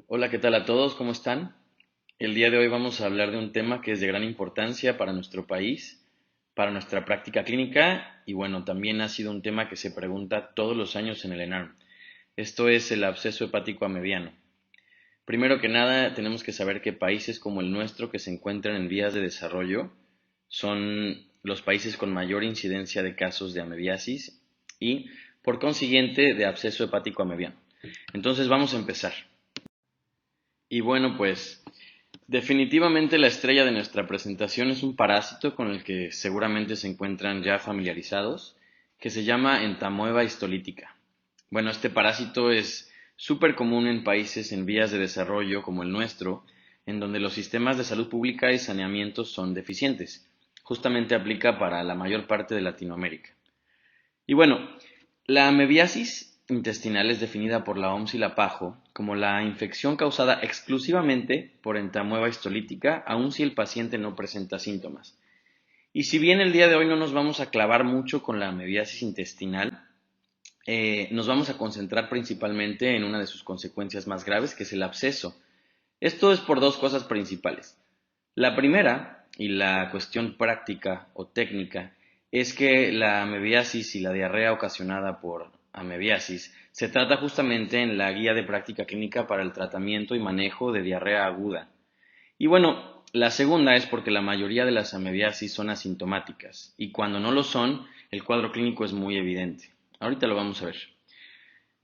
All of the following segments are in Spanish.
Hola, ¿qué tal a todos? ¿Cómo están? El día de hoy vamos a hablar de un tema que es de gran importancia para nuestro país, para nuestra práctica clínica y bueno, también ha sido un tema que se pregunta todos los años en el ENARM. Esto es el absceso hepático amediano. Primero que nada, tenemos que saber que países como el nuestro que se encuentran en vías de desarrollo son los países con mayor incidencia de casos de amediasis y, por consiguiente, de absceso hepático amediano. Entonces vamos a empezar. Y bueno, pues definitivamente la estrella de nuestra presentación es un parásito con el que seguramente se encuentran ya familiarizados, que se llama entamoeba histolítica. Bueno, este parásito es súper común en países en vías de desarrollo como el nuestro, en donde los sistemas de salud pública y saneamiento son deficientes. Justamente aplica para la mayor parte de Latinoamérica. Y bueno, la amebiasis intestinal es definida por la OMS y la PAHO como la infección causada exclusivamente por entamoeba histolítica, aun si el paciente no presenta síntomas. Y si bien el día de hoy no nos vamos a clavar mucho con la amebiasis intestinal, nos vamos a concentrar principalmente en una de sus consecuencias más graves, que es el absceso. Esto es por dos cosas principales. La primera, y la cuestión práctica o técnica, es que la amebiasis y la diarrea ocasionada por amebiasis se trata justamente en la guía de práctica clínica para el tratamiento y manejo de diarrea aguda. Y bueno, la segunda es porque la mayoría de las amebiasis son asintomáticas y cuando no lo son, el cuadro clínico es muy evidente. Ahorita lo vamos a ver.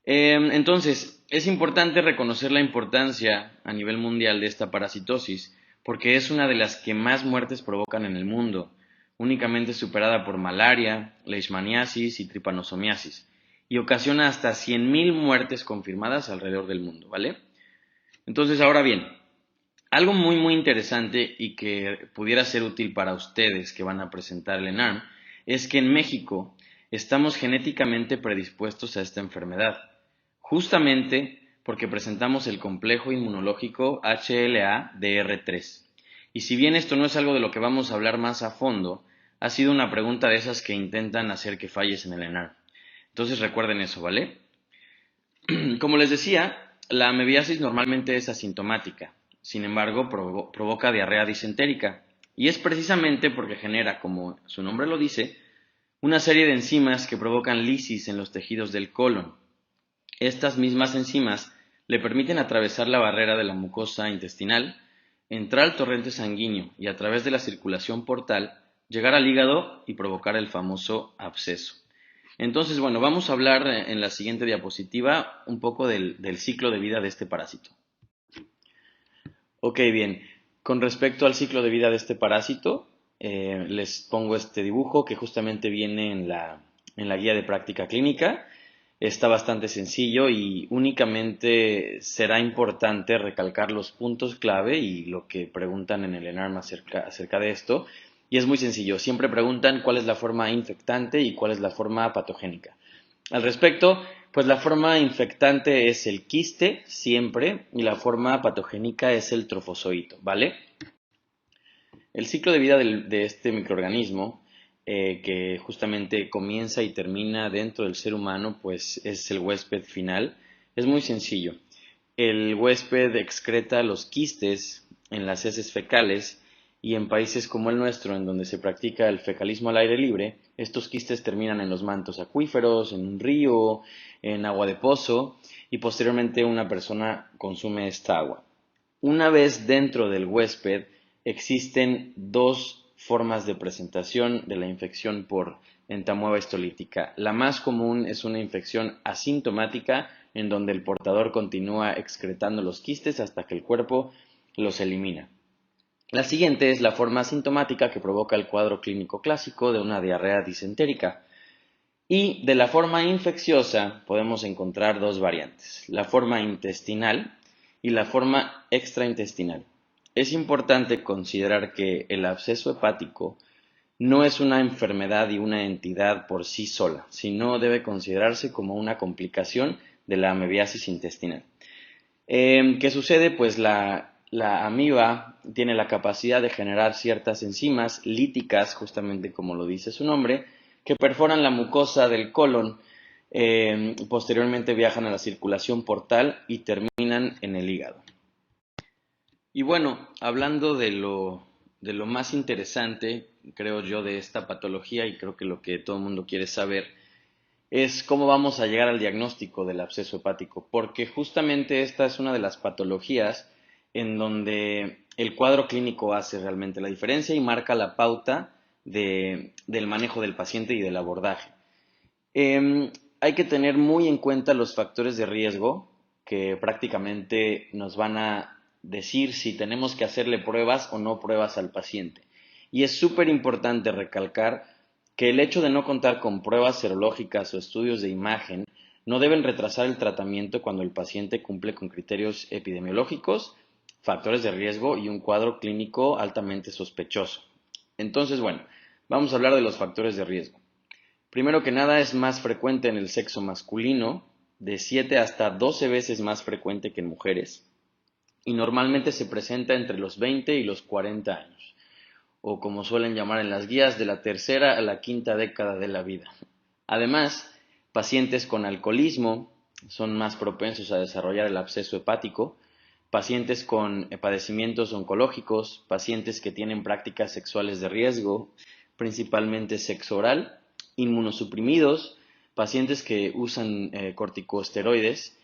Entonces, es importante reconocer la importancia a nivel mundial de esta parasitosis, porque es una de las que más muertes provocan en el mundo, únicamente superada por malaria, leishmaniasis y trypanosomiasis, y ocasiona hasta 100.000 muertes confirmadas alrededor del mundo, ¿vale? Entonces, ahora bien, algo muy interesante y que pudiera ser útil para ustedes que van a presentar el ENARM es que en México estamos genéticamente predispuestos a esta enfermedad, justamente porque presentamos el complejo inmunológico HLA-DR3. Y si bien esto no es algo de lo que vamos a hablar más a fondo, ha sido una pregunta de esas que intentan hacer que falles en el ENARM. Entonces recuerden eso, ¿vale? Como les decía, la amebiasis normalmente es asintomática, sin embargo provoca diarrea disentérica y es precisamente porque genera, como su nombre lo dice, una serie de enzimas que provocan lisis en los tejidos del colon. Estas mismas enzimas le permiten atravesar la barrera de la mucosa intestinal, entrar al torrente sanguíneo y a través de la circulación portal llegar al hígado y provocar el famoso absceso. Entonces, bueno, vamos a hablar en la siguiente diapositiva un poco del ciclo de vida de este parásito. Ok, bien. Con respecto al ciclo de vida de este parásito, les pongo este dibujo que justamente viene en la guía de práctica clínica. Está bastante sencillo y únicamente será importante recalcar los puntos clave y lo que preguntan en el ENARM acerca de esto. Y es muy sencillo, siempre preguntan cuál es la forma infectante y cuál es la forma patogénica. Al respecto, pues la forma infectante es el quiste, siempre, y la forma patogénica es el trofozoito, ¿vale? El ciclo de vida de este microorganismo, que justamente comienza y termina dentro del ser humano, pues es el huésped final, es muy sencillo. El huésped excreta los quistes en las heces fecales y en países como el nuestro, en donde se practica el fecalismo al aire libre, estos quistes terminan en los mantos acuíferos, en un río, en agua de pozo y posteriormente una persona consume esta agua. Una vez dentro del huésped, existen dos formas de presentación de la infección por entamoeba histolítica. La más común es una infección asintomática en donde el portador continúa excretando los quistes hasta que el cuerpo los elimina. La siguiente es la forma asintomática que provoca el cuadro clínico clásico de una diarrea disentérica. Y de la forma infecciosa podemos encontrar dos variantes, la forma intestinal y la forma extraintestinal. Es importante considerar que el absceso hepático no es una enfermedad y una entidad por sí sola, sino debe considerarse como una complicación de la amebiasis intestinal. ¿Qué sucede? Pues la amiba tiene la capacidad de generar ciertas enzimas líticas, justamente como lo dice su nombre, que perforan la mucosa del colon, posteriormente viajan a la circulación portal y terminan en el hígado. Y bueno, hablando de lo más interesante, creo yo, de esta patología, y creo que lo que todo el mundo quiere saber, es cómo vamos a llegar al diagnóstico del absceso hepático, porque justamente esta es una de las patologías en donde el cuadro clínico hace realmente la diferencia y marca la pauta del manejo del paciente y del abordaje. Hay que tener muy en cuenta los factores de riesgo que prácticamente nos van a decir si tenemos que hacerle pruebas o no pruebas al paciente. Y es súper importante recalcar que el hecho de no contar con pruebas serológicas o estudios de imagen no deben retrasar el tratamiento cuando el paciente cumple con criterios epidemiológicos, factores de riesgo y un cuadro clínico altamente sospechoso. Entonces, bueno, vamos a hablar de los factores de riesgo. Primero que nada, es más frecuente en el sexo masculino, de 7 hasta 12 veces más frecuente que en mujeres, y normalmente se presenta entre los 20 y los 40 años, o como suelen llamar en las guías, de la tercera a la quinta década de la vida. Además, pacientes con alcoholismo son más propensos a desarrollar el absceso hepático, pacientes con padecimientos oncológicos, pacientes que tienen prácticas sexuales de riesgo, principalmente sexo oral, inmunosuprimidos, pacientes que usan corticosteroides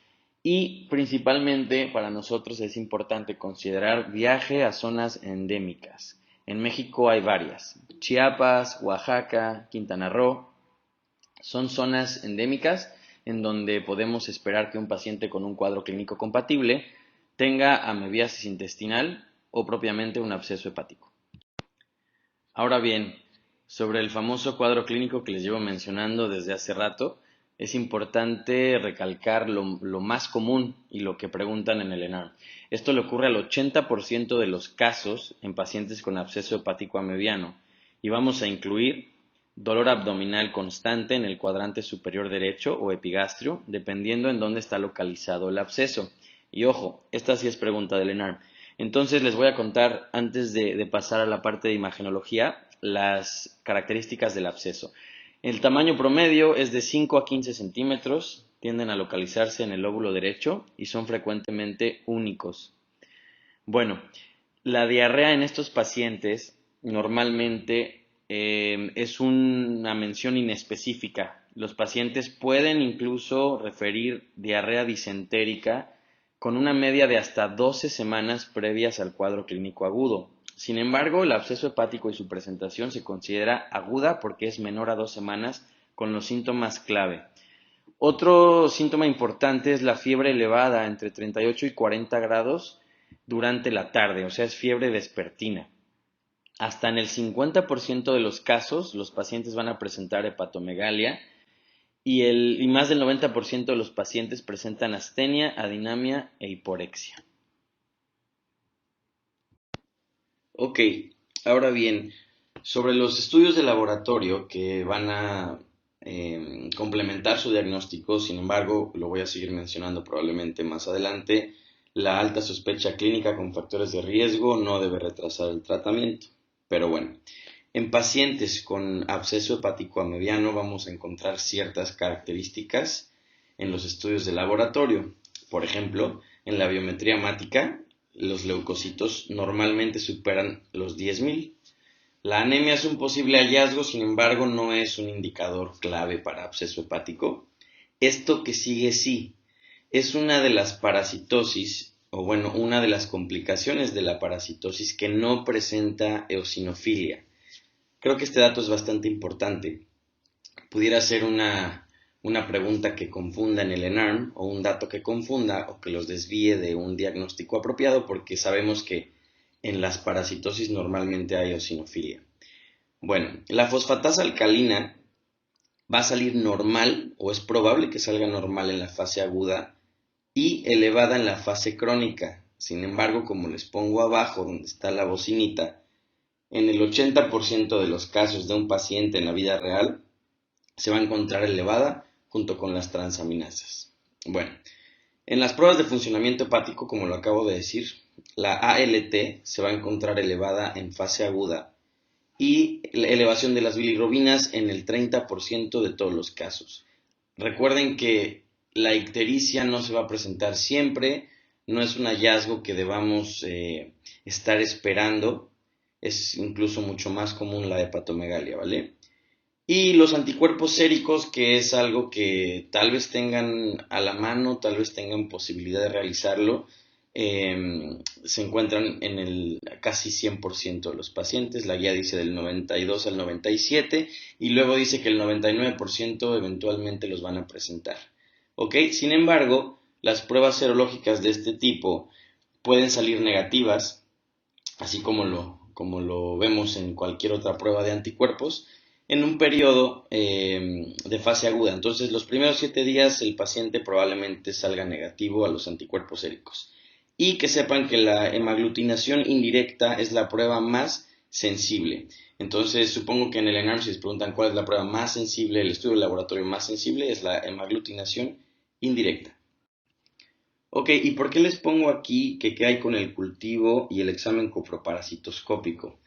y principalmente para nosotros es importante considerar viaje a zonas endémicas. En México hay varias: Chiapas, Oaxaca, Quintana Roo. Son zonas endémicas en donde podemos esperar que un paciente con un cuadro clínico compatible tenga amebiasis intestinal o propiamente un absceso hepático. Ahora bien, sobre el famoso cuadro clínico que les llevo mencionando desde hace rato, es importante recalcar lo más común y lo que preguntan en el ENARM. Esto le ocurre al 80% de los casos en pacientes con absceso hepático amebiano y vamos a incluir dolor abdominal constante en el cuadrante superior derecho o epigastrio, dependiendo en dónde está localizado el absceso. Y ojo, esta sí es pregunta del ENARM. Entonces les voy a contar, antes de pasar a la parte de imagenología, las características del absceso. El tamaño promedio es de 5 a 15 centímetros, tienden a localizarse en el lóbulo derecho y son frecuentemente únicos. Bueno, la diarrea en estos pacientes normalmente es una mención inespecífica. Los pacientes pueden incluso referir diarrea disentérica con una media de hasta 12 semanas previas al cuadro clínico agudo. Sin embargo, el absceso hepático y su presentación se considera aguda porque es menor a 2 semanas con los síntomas clave. Otro síntoma importante es la fiebre elevada entre 38 y 40 grados durante la tarde, o sea, es fiebre vespertina. Hasta en el 50% de los casos, los pacientes van a presentar hepatomegalia y más del 90% de los pacientes presentan astenia, adinamia e hiporexia. Ok, ahora bien, sobre los estudios de laboratorio que van a complementar su diagnóstico, sin embargo, lo voy a seguir mencionando probablemente más adelante, la alta sospecha clínica con factores de riesgo no debe retrasar el tratamiento. Pero bueno, en pacientes con absceso hepático amebiano vamos a encontrar ciertas características en los estudios de laboratorio. Por ejemplo, en la biometría hemática, los leucocitos normalmente superan los 10.000. La anemia es un posible hallazgo, sin embargo, no es un indicador clave para absceso hepático. Esto que sigue sí, es una de las parasitosis, o bueno, una de las complicaciones de la parasitosis que no presenta eosinofilia. Creo que este dato es bastante importante. Pudiera ser una pregunta que confunda en el ENARM o un dato que confunda o que los desvíe de un diagnóstico apropiado porque sabemos que en las parasitosis normalmente hay eosinofilia. Bueno, la fosfatasa alcalina va a salir normal o es probable que salga normal en la fase aguda y elevada en la fase crónica. Sin embargo, como les pongo abajo donde está la bocinita, en el 80% de los casos de un paciente en la vida real se va a encontrar elevada junto con las transaminasas. Bueno, en las pruebas de funcionamiento hepático, como lo acabo de decir, la ALT se va a encontrar elevada en fase aguda y la elevación de las bilirrubinas en el 30% de todos los casos. Recuerden que la ictericia no se va a presentar siempre, no es un hallazgo que debamos estar esperando, es incluso mucho más común la hepatomegalia, ¿vale? Y los anticuerpos séricos, que es algo que tal vez tengan a la mano, tal vez tengan posibilidad de realizarlo, se encuentran en el casi 100% de los pacientes. La guía dice del 92 al 97 y luego dice que el 99% eventualmente los van a presentar. ¿Ok? Sin embargo, las pruebas serológicas de este tipo pueden salir negativas, así como lo vemos en cualquier otra prueba de anticuerpos, en un periodo de fase aguda. Entonces, los primeros 7 días el paciente probablemente salga negativo a los anticuerpos séricos. Y que sepan que la hemaglutinación indirecta es la prueba más sensible. Entonces, supongo que en el ENARM, si les preguntan cuál es la prueba más sensible, el estudio de laboratorio más sensible, es la hemaglutinación indirecta. Ok, ¿y por qué les pongo aquí que qué hay con el cultivo y el examen coproparasitoscópico?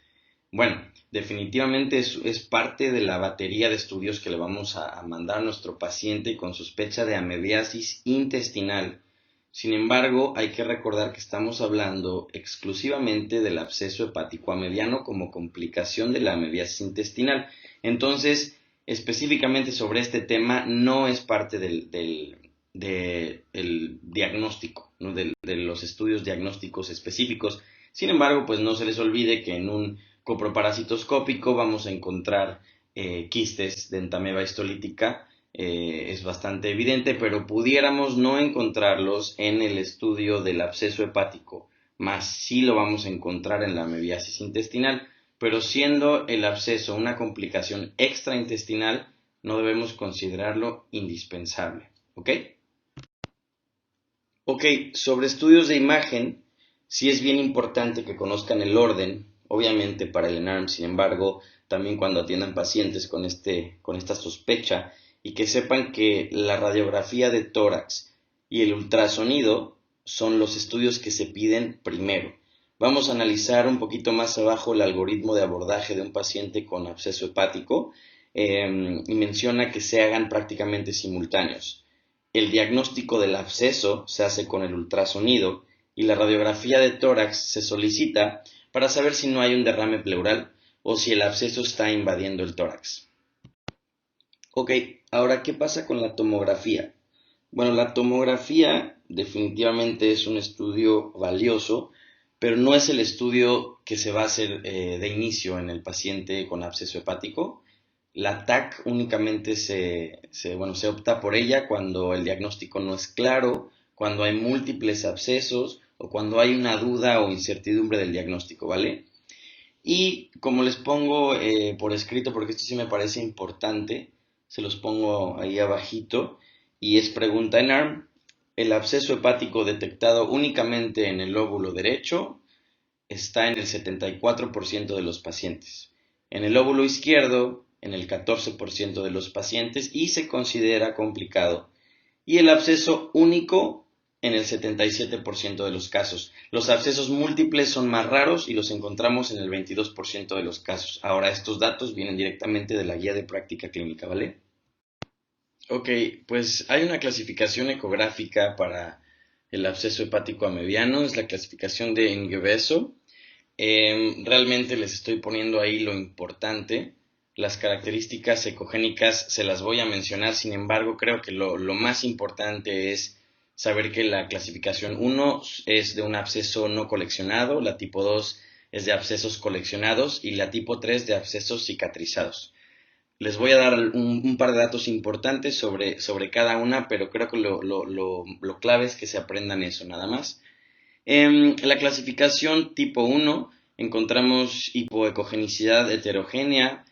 Bueno, definitivamente es parte de la batería de estudios que le vamos a mandar a nuestro paciente con sospecha de amebiasis intestinal. Sin embargo, hay que recordar que estamos hablando exclusivamente del absceso hepático amebiano como complicación de la amebiasis intestinal. Entonces, específicamente sobre este tema no es parte del diagnóstico, ¿no? De los estudios diagnósticos específicos. Sin embargo, pues no se les olvide que en un coproparasitoscópico vamos a encontrar quistes de entameba histolítica, es bastante evidente, pero pudiéramos no encontrarlos en el estudio del absceso hepático, más sí lo vamos a encontrar en la amebiasis intestinal, pero siendo el absceso una complicación extraintestinal, no debemos considerarlo indispensable, ¿ok? Ok, sobre estudios de imagen, sí es bien importante que conozcan el orden, obviamente para el ENARM, sin embargo, también cuando atiendan pacientes con esta sospecha, y que sepan que la radiografía de tórax y el ultrasonido son los estudios que se piden primero. Vamos a analizar un poquito más abajo el algoritmo de abordaje de un paciente con absceso hepático, y menciona que se hagan prácticamente simultáneos. El diagnóstico del absceso se hace con el ultrasonido y la radiografía de tórax se solicita para saber si no hay un derrame pleural o si el absceso está invadiendo el tórax. Ok, ahora, ¿qué pasa con la tomografía? Bueno, la tomografía definitivamente es un estudio valioso, pero no es el estudio que se va a hacer de inicio en el paciente con absceso hepático. La TAC únicamente se opta por ella cuando el diagnóstico no es claro, cuando hay múltiples abscesos o cuando hay una duda o incertidumbre del diagnóstico, ¿vale? Y como les pongo por escrito, porque esto sí me parece importante, se los pongo ahí abajito, y es pregunta en ARM, el absceso hepático detectado únicamente en el lóbulo derecho está en el 74% de los pacientes. En el lóbulo izquierdo, en el 14% de los pacientes y se considera complicado. Y el absceso único en el 77% de los casos. Los abscesos múltiples son más raros y los encontramos en el 22% de los casos. Ahora, estos datos vienen directamente de la guía de práctica clínica, ¿vale? Ok, pues hay una clasificación ecográfica para el absceso hepático amebiano, es la clasificación de Ingebeso. Realmente les estoy poniendo ahí lo importante. Las características ecogénicas se las voy a mencionar, sin embargo, creo que lo más importante es saber que la clasificación 1 es de un absceso no coleccionado, la tipo 2 es de abscesos coleccionados y la tipo 3 de abscesos cicatrizados. Les voy a dar un par de datos importantes sobre cada una, pero creo que lo clave es que se aprendan eso nada más. En la clasificación tipo 1 encontramos hipoecogenicidad heterogénea,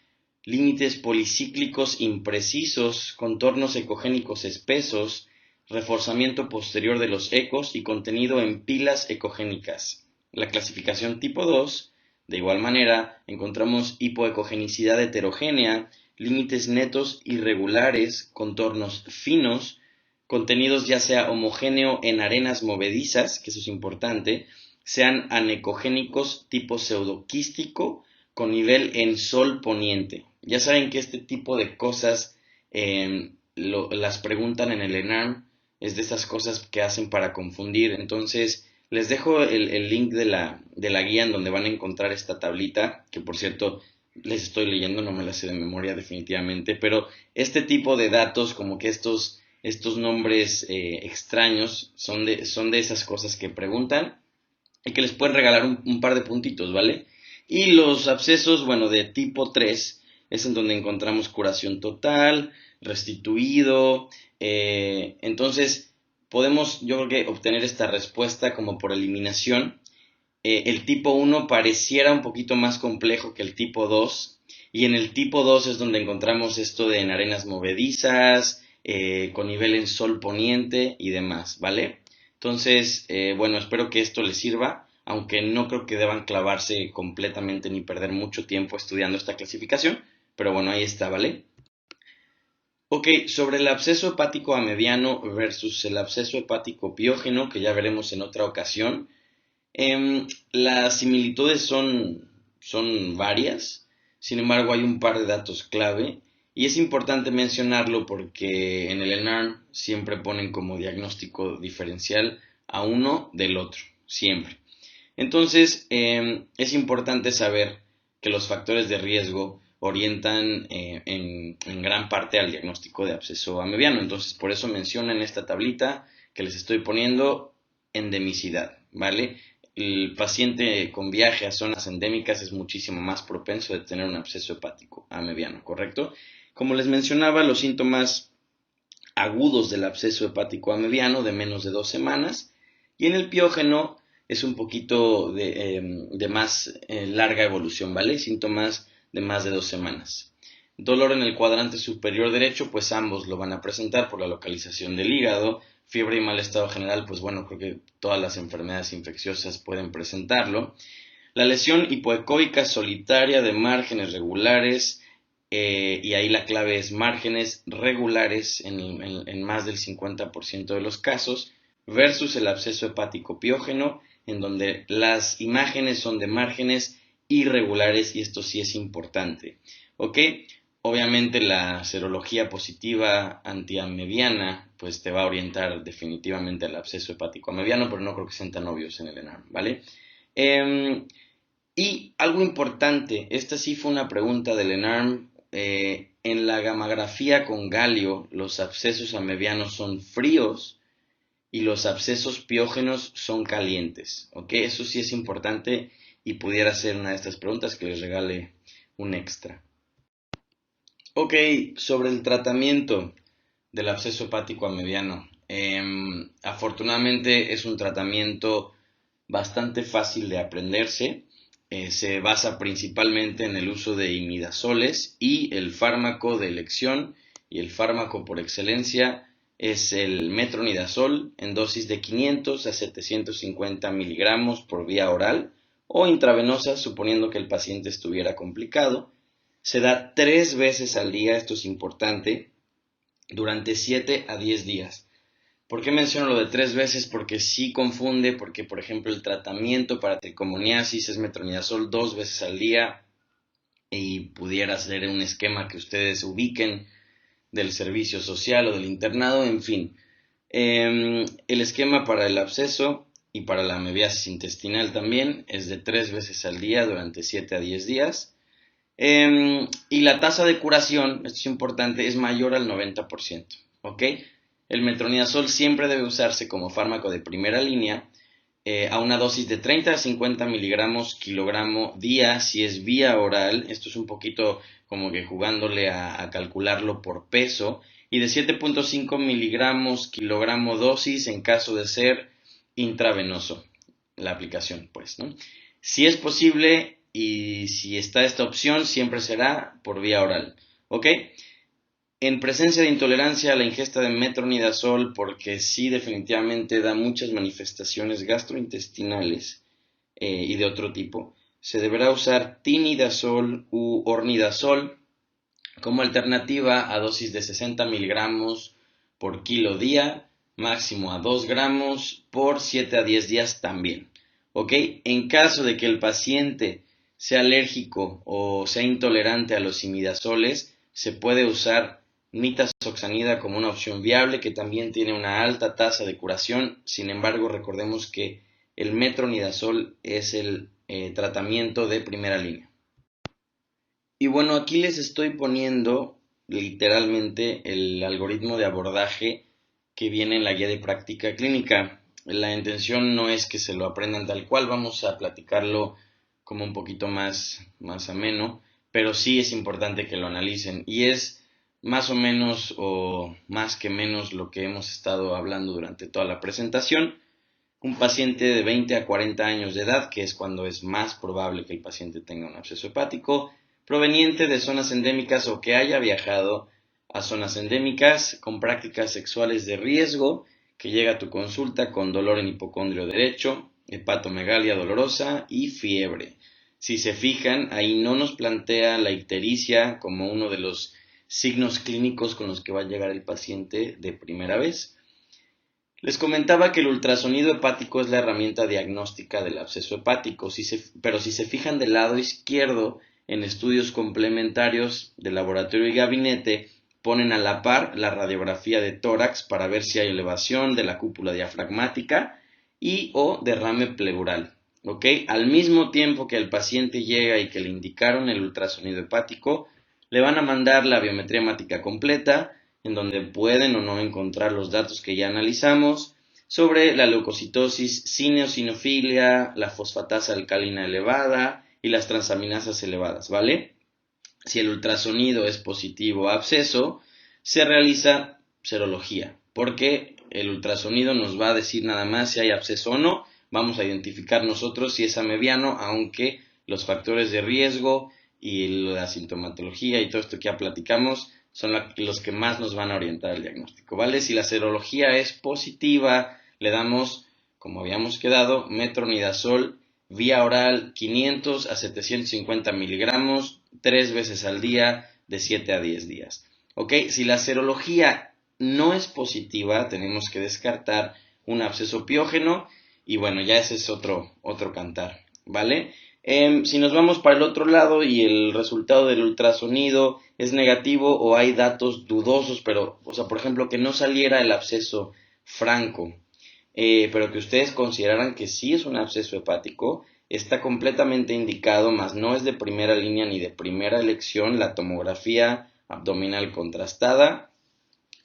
límites policíclicos imprecisos, contornos ecogénicos espesos, reforzamiento posterior de los ecos y contenido en pilas ecogénicas. La clasificación tipo 2, de igual manera, encontramos hipoecogenicidad heterogénea, límites netos irregulares, contornos finos, contenidos ya sea homogéneo en arenas movedizas, que eso es importante, sean anecogénicos tipo pseudoquístico con nivel en sol poniente. Ya saben que este tipo de cosas las preguntan en el ENARM es de esas cosas que hacen para confundir. Entonces, les dejo el link de la guía en donde van a encontrar esta tablita, que por cierto les estoy leyendo, no me la sé de memoria definitivamente, pero este tipo de datos, como que estos nombres extraños, son de esas cosas que preguntan y que les pueden regalar un par de puntitos, ¿vale? Y los abscesos, bueno, de tipo 3 es en donde encontramos curación total, restituido, entonces podemos, yo creo que obtener esta respuesta como por eliminación. El tipo 1 pareciera un poquito más complejo que el tipo 2, y en el tipo 2 es donde encontramos esto de en arenas movedizas, con nivel en sol poniente y demás, ¿vale? Entonces, bueno, espero que esto les sirva, aunque no creo que deban clavarse completamente ni perder mucho tiempo estudiando esta clasificación, pero bueno, ahí está, ¿vale? Ok, sobre el absceso hepático a mediano versus el absceso hepático piógeno, que ya veremos en otra ocasión. Las similitudes son varias, sin embargo hay un par de datos clave y es importante mencionarlo porque en el ENARM siempre ponen como diagnóstico diferencial a uno del otro, siempre. Entonces, es importante saber que los factores de riesgo orientan en gran parte al diagnóstico de absceso amebiano. Entonces, por eso menciona en esta tablita que les estoy poniendo endemicidad, ¿vale? El paciente con viaje a zonas endémicas es muchísimo más propenso de tener un absceso hepático amebiano, ¿correcto? Como les mencionaba, los síntomas agudos del absceso hepático amebiano de menos de 2 semanas, y en el piógeno es un poquito de más larga evolución, ¿vale? Síntomas de más de 2 semanas. Dolor en el cuadrante superior derecho, pues ambos lo van a presentar por la localización del hígado. Fiebre y mal estado general, pues bueno, creo que todas las enfermedades infecciosas pueden presentarlo. La lesión hipoecoica solitaria de márgenes regulares, y ahí la clave es márgenes regulares en más del 50% de los casos, versus el absceso hepático piógeno, en donde las imágenes son de márgenes irregulares, y esto sí es importante. ¿Ok? Obviamente la serología positiva antiamebiana pues te va a orientar definitivamente al absceso hepático amebiano, pero no creo que sean tan obvios en el ENARM, ¿vale? Y algo importante, esta sí fue una pregunta del ENARM. En la gamografía con galio, los abscesos amebianos son fríos y los abscesos piógenos son calientes. ¿Ok? Eso sí es importante y pudiera ser una de estas preguntas que les regale un extra. Ok, sobre el tratamiento del absceso hepático amebiano. Afortunadamente es un tratamiento bastante fácil de aprenderse. Se basa principalmente en el uso de imidazoles, y el fármaco de elección y el fármaco por excelencia es el metronidazol en dosis de 500 a 750 miligramos por vía oral o intravenosa, suponiendo que el paciente estuviera complicado. Se da 3 veces al día, esto es importante, durante 7 a 10 días. ¿Por qué menciono lo de 3 veces? Porque sí confunde, porque por ejemplo el tratamiento para tricomoniasis es metronidazol 2 veces al día, y pudiera ser un esquema que ustedes ubiquen del servicio social o del internado, en fin. El esquema para el absceso y para la amebiasis intestinal también es de 3 veces al día durante 7 a 10 días. Y la tasa de curación, esto es importante, es mayor al 90%. ¿Ok? El metronidazol siempre debe usarse como fármaco de primera línea, a una dosis de 30 a 50 miligramos kilogramo día si es vía oral. Esto es un poquito como que jugándole a calcularlo por peso, y de 7.5 miligramos kilogramo dosis en caso de ser intravenoso la aplicación, pues, ¿no? Si es posible y si está esta opción, siempre será por vía oral. ¿Ok? En presencia de intolerancia a la ingesta de metronidazol, porque sí definitivamente da muchas manifestaciones gastrointestinales y de otro tipo, se deberá usar tinidazol u ornidazol como alternativa a dosis de 60 miligramos por kilo día, máximo a 2 gramos por 7 a 10 días también. ¿Ok? En caso de que el paciente sea alérgico o sea intolerante a los imidazoles, se puede usar nitazoxanida como una opción viable que también tiene una alta tasa de curación. Sin embargo, recordemos que el metronidazol es el tratamiento de primera línea. Y bueno, aquí les estoy poniendo literalmente el algoritmo de abordaje que viene en la guía de práctica clínica. La intención no es que se lo aprendan tal cual, vamos a platicarlo como un poquito más ameno, pero sí es importante que lo analicen. Y es más o menos o más que menos lo que hemos estado hablando durante toda la presentación. Un paciente de 20 a 40 años de edad, que es cuando es más probable que el paciente tenga un absceso hepático, proveniente de zonas endémicas o que haya viajado a zonas endémicas con prácticas sexuales de riesgo, que llega a tu consulta con dolor en hipocondrio derecho, hepatomegalia dolorosa y fiebre. Si se fijan, ahí no nos plantea la ictericia como uno de los signos clínicos con los que va a llegar el paciente de primera vez. Les comentaba que el ultrasonido hepático es la herramienta diagnóstica del absceso hepático, pero si se fijan del lado izquierdo, en estudios complementarios de laboratorio y gabinete, ponen a la par la radiografía de tórax para ver si hay elevación de la cúpula diafragmática y o derrame pleural. ¿Ok? Al mismo tiempo que el paciente llega y que le indicaron el ultrasonido hepático, le van a mandar la biometría hemática completa, en donde pueden o no encontrar los datos que ya analizamos sobre la leucocitosis sin eosinofilia, la fosfatasa alcalina elevada y las transaminasas elevadas, ¿vale? Si el ultrasonido es positivo a absceso, se realiza serología, porque el ultrasonido nos va a decir nada más si hay absceso o no. Vamos a identificar nosotros si es a mediano, aunque los factores de riesgo y la sintomatología y todo esto que ya platicamos son los que más nos van a orientar al diagnóstico, ¿vale? Si la serología es positiva, le damos, como habíamos quedado, metronidazol vía oral 500 a 750 miligramos 3 veces al día de 7 a 10 días. ¿Ok? Si la serología no es positiva, tenemos que descartar un absceso piógeno y bueno, ya ese es otro cantar, ¿vale? Si nos vamos para el otro lado y el resultado del ultrasonido es negativo o hay datos dudosos, pero, o sea, por ejemplo, que no saliera el absceso franco, pero que ustedes consideraran que sí es un absceso hepático, está completamente indicado, mas no es de primera línea ni de primera elección, la tomografía abdominal contrastada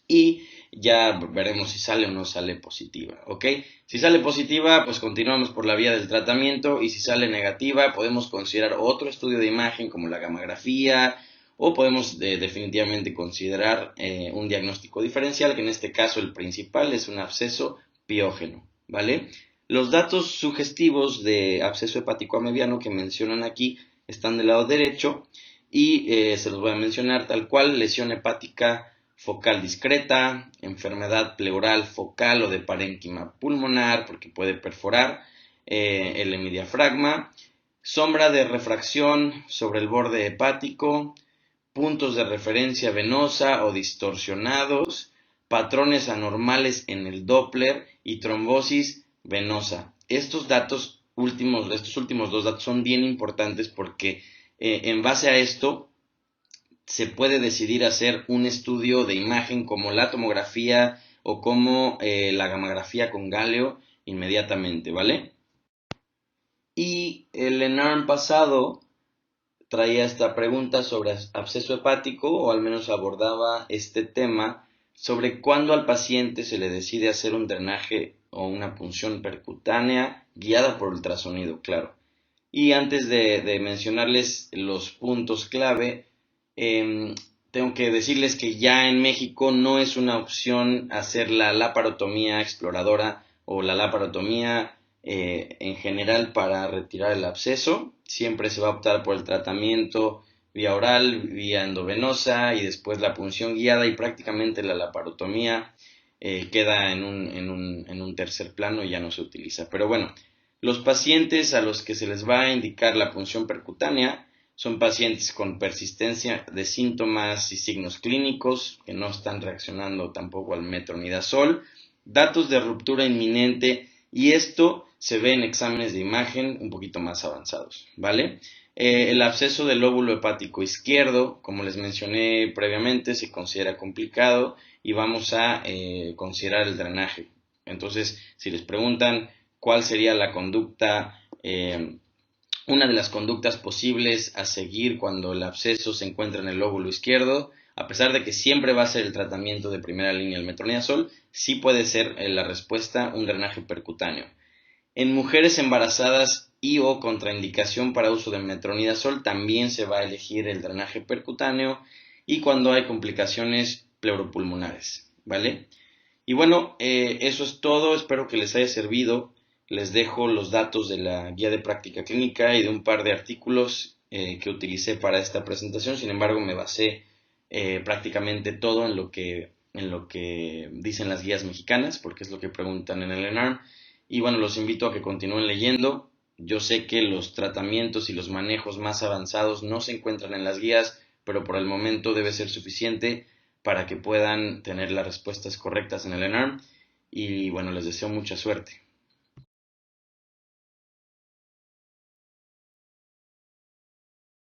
y ya veremos si sale o no sale positiva, ¿ok? Si sale positiva, pues continuamos por la vía del tratamiento y si sale negativa, podemos considerar otro estudio de imagen como la gamografía o podemos definitivamente considerar un diagnóstico diferencial, que en este caso el principal es un absceso piógeno, ¿vale? Los datos sugestivos de absceso hepático a mediano que mencionan aquí están del lado derecho y se los voy a mencionar tal cual: lesión hepática focal discreta, enfermedad pleural focal o de parénquima pulmonar porque puede perforar el hemidiafragma, sombra de refracción sobre el borde hepático, puntos de referencia venosa o distorsionados, patrones anormales en el Doppler y trombosis venosa. Estos últimos dos datos son bien importantes porque en base a esto se puede decidir hacer un estudio de imagen como la tomografía o como la gamografía con galio inmediatamente, ¿vale? Y el ENARM pasado traía esta pregunta sobre absceso hepático, o al menos abordaba este tema sobre cuándo al paciente se le decide hacer un drenaje o una punción percutánea guiada por ultrasonido, claro. Y antes de mencionarles los puntos clave, tengo que decirles que ya en México no es una opción hacer la laparotomía exploradora o la laparotomía en general para retirar el absceso. Siempre se va a optar por el tratamiento vía oral, vía endovenosa y después la punción guiada, y prácticamente la laparotomía queda en un tercer plano y ya no se utiliza. Pero bueno, los pacientes a los que se les va a indicar la punción percutánea son pacientes con persistencia de síntomas y signos clínicos que no están reaccionando tampoco al metronidazol, datos de ruptura inminente, y esto se ve en exámenes de imagen un poquito más avanzados, ¿vale? El absceso del lóbulo hepático izquierdo, como les mencioné previamente, se considera complicado y vamos a considerar el drenaje. Entonces, si les preguntan cuál sería la conducta, una de las conductas posibles a seguir cuando el absceso se encuentra en el lóbulo izquierdo, a pesar de que siempre va a ser el tratamiento de primera línea el metronidazol, sí puede ser la respuesta un drenaje percutáneo. En mujeres embarazadas y o contraindicación para uso de metronidazol también se va a elegir el drenaje percutáneo y cuando hay complicaciones pleuropulmonares, ¿vale? Y bueno, eso es todo, espero que les haya servido. Les dejo los datos de la guía de práctica clínica y de un par de artículos que utilicé para esta presentación. Sin embargo, me basé prácticamente todo en lo que dicen las guías mexicanas, porque es lo que preguntan en el ENARM. Y bueno, los invito a que continúen leyendo. Yo sé que los tratamientos y los manejos más avanzados no se encuentran en las guías, pero por el momento debe ser suficiente para que puedan tener las respuestas correctas en el ENARM. Y bueno, les deseo mucha suerte.